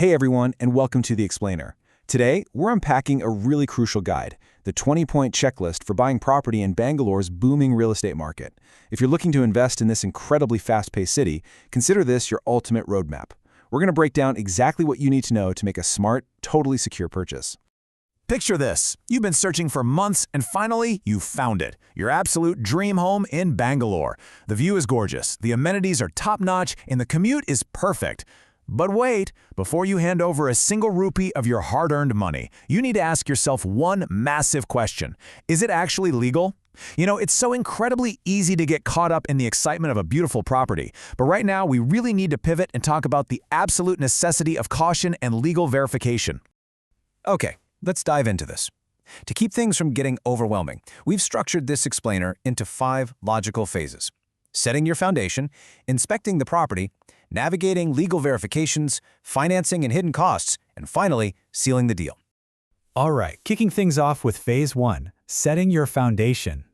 Hey everyone, and welcome to The Explainer. Today, we're unpacking a really crucial guide, the 20-point checklist for buying property in Bangalore's booming real estate market. If you're looking to invest in this incredibly fast-paced city, consider this your ultimate roadmap. We're going to break down exactly what you need to know to make a smart, totally secure purchase. Picture this. You've been searching for months and finally you found it. Your absolute dream home in Bangalore. The view is gorgeous, the amenities are top-notch, and the commute is perfect. But wait, before you hand over a single rupee of your hard-earned money, you need to ask yourself one massive question. Is it actually legal? You know, it's so incredibly easy to get caught up in the excitement of a beautiful property, but right now we really need to pivot and talk about the absolute necessity of caution and legal verification. Okay, let's dive into this. To keep things from getting overwhelming, we've structured this explainer into 5 logical phases: setting your foundation, inspecting the property, navigating legal verifications, financing and hidden costs, and finally, sealing the deal. All right, kicking things off with Phase 1, setting your foundation.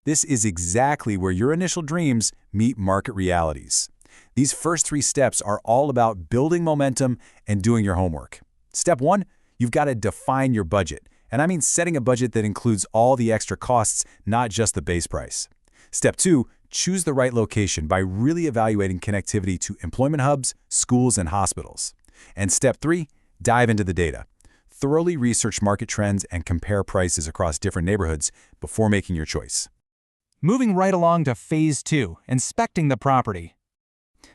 This is exactly where your initial dreams meet market realities. These first 3 steps are all about building momentum and doing your homework. Step 1, you've got to define your budget. And I mean setting a budget that includes all the extra costs, not just the base price. Step 2, choose the right location by really evaluating connectivity to employment hubs, schools, and hospitals. And Step 3, dive into the data. Thoroughly research market trends and compare prices across different neighborhoods before making your choice. Moving right along to Phase 2, inspecting the property.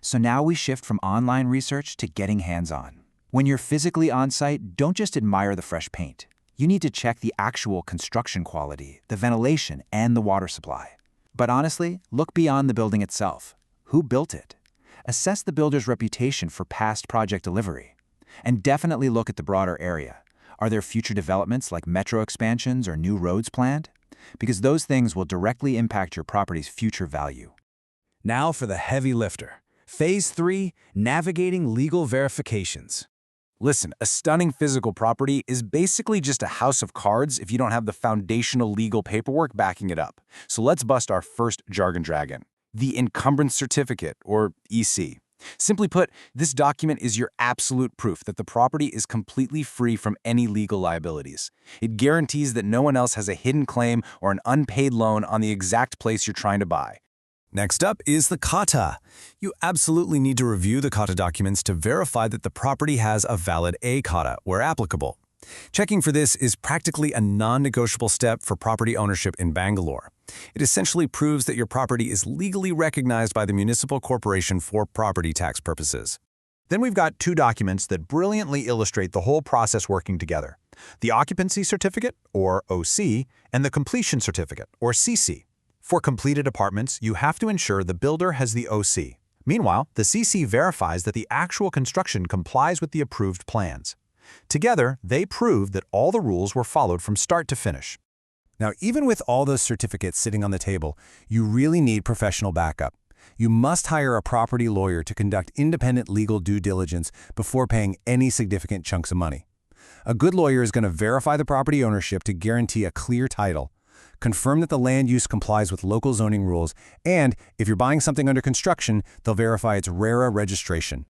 So now we shift from online research to getting hands-on. When you're physically on-site, don't just admire the fresh paint. You need to check the actual construction quality, the ventilation, and the water supply. But honestly, look beyond the building itself. Who built it? Assess the builder's reputation for past project delivery. And definitely look at the broader area. Are there future developments like metro expansions or new roads planned? Because those things will directly impact your property's future value. Now for the heavy lifter. Phase 3, navigating legal verifications. Listen, a stunning physical property is basically just a house of cards if you don't have the foundational legal paperwork backing it up. So let's bust our first jargon dragon, the encumbrance certificate, or EC. Simply put, this document is your absolute proof that the property is completely free from any legal liabilities. It guarantees that no one else has a hidden claim or an unpaid loan on the exact place you're trying to buy. Next up is the kata. You absolutely need to review the kata documents to verify that the property has a valid A kata where applicable. Checking for this is practically a non-negotiable step for property ownership in Bangalore. It essentially proves that your property is legally recognized by the municipal corporation for property tax purposes. Then we've got 2 documents that brilliantly illustrate the whole process working together: the occupancy certificate, or OC, and the completion certificate, or CC. For completed apartments, you have to ensure the builder has the OC. Meanwhile, the CC verifies that the actual construction complies with the approved plans. Together, they prove that all the rules were followed from start to finish. Now, even with all those certificates sitting on the table, you really need professional backup. You must hire a property lawyer to conduct independent legal due diligence before paying any significant chunks of money. A good lawyer is going to verify the property ownership to guarantee a clear title, confirm that the land use complies with local zoning rules, and if you're buying something under construction, they'll verify its RERA registration.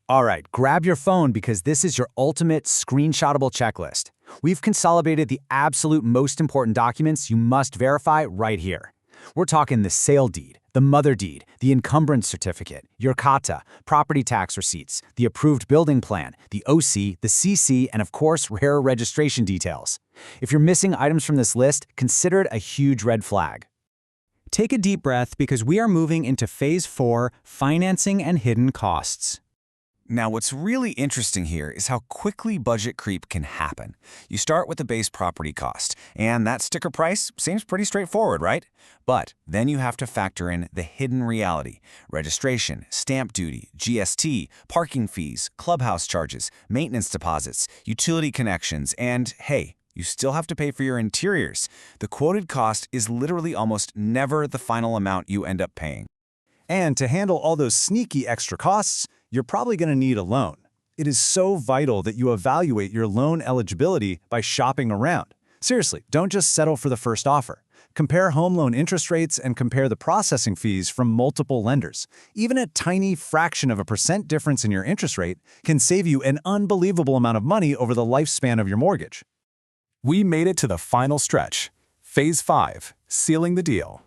All right, grab your phone because this is your ultimate screenshotable checklist. We've consolidated the absolute most important documents you must verify right here. We're talking the sale deed, the mother deed, the encumbrance certificate, your kata, property tax receipts, the approved building plan, the OC, the CC, and of course, RERA registration details. If you're missing items from this list, consider it a huge red flag. Take a deep breath because we are moving into Phase 4, financing and hidden costs. Now, what's really interesting here is how quickly budget creep can happen. You start with the base property cost, and that sticker price seems pretty straightforward, right? But then you have to factor in the hidden reality: registration, stamp duty, GST, parking fees, clubhouse charges, maintenance deposits, utility connections, and hey, you still have to pay for your interiors. The quoted cost is literally almost never the final amount you end up paying. And to handle all those sneaky extra costs, you're probably going to need a loan. It is so vital that you evaluate your loan eligibility by shopping around. Seriously, don't just settle for the first offer. Compare home loan interest rates and compare the processing fees from multiple lenders. Even a tiny fraction of a % difference in your interest rate can save you an unbelievable amount of money over the lifespan of your mortgage. We made it to the final stretch. Phase 5, sealing the deal.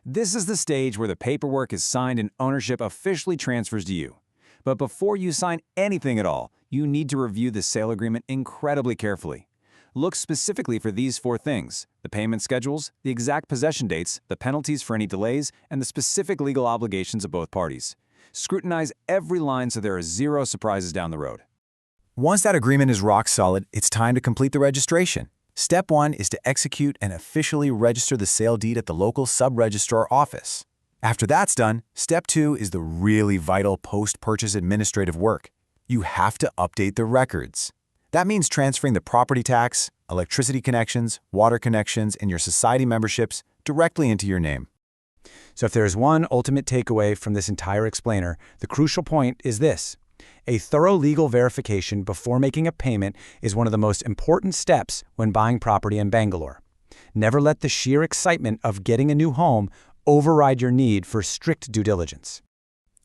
This is the stage where the paperwork is signed and ownership officially transfers to you. But before you sign anything at all, you need to review the sale agreement incredibly carefully. Look specifically for these 4 things: the payment schedules, the exact possession dates, the penalties for any delays, and the specific legal obligations of both parties. Scrutinize every line so there are 0 surprises down the road. Once that agreement is rock solid, it's time to complete the registration. Step 1 is to execute and officially register the sale deed at the local sub-registrar office. After that's done, Step 2 is the really vital post-purchase administrative work. You have to update the records. That means transferring the property tax, electricity connections, water connections, and your society memberships directly into your name. So if there is one ultimate takeaway from this entire explainer, the crucial point is this: a thorough legal verification before making a payment is one of the most important steps when buying property in Bangalore. Never let the sheer excitement of getting a new home override your need for strict due diligence.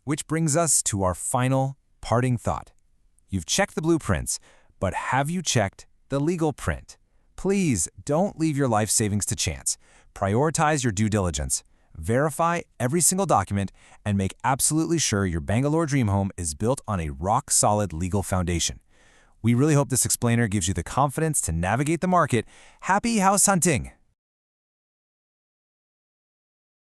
Which brings us to our final parting thought. You've checked the blueprints, but have you checked the legal print? Please don't leave your life savings to chance. Prioritize your due diligence. Verify every single document and make absolutely sure your Bangalore dream home is built on a rock-solid legal foundation. We really hope this explainer gives you the confidence to navigate the market. Happy house hunting!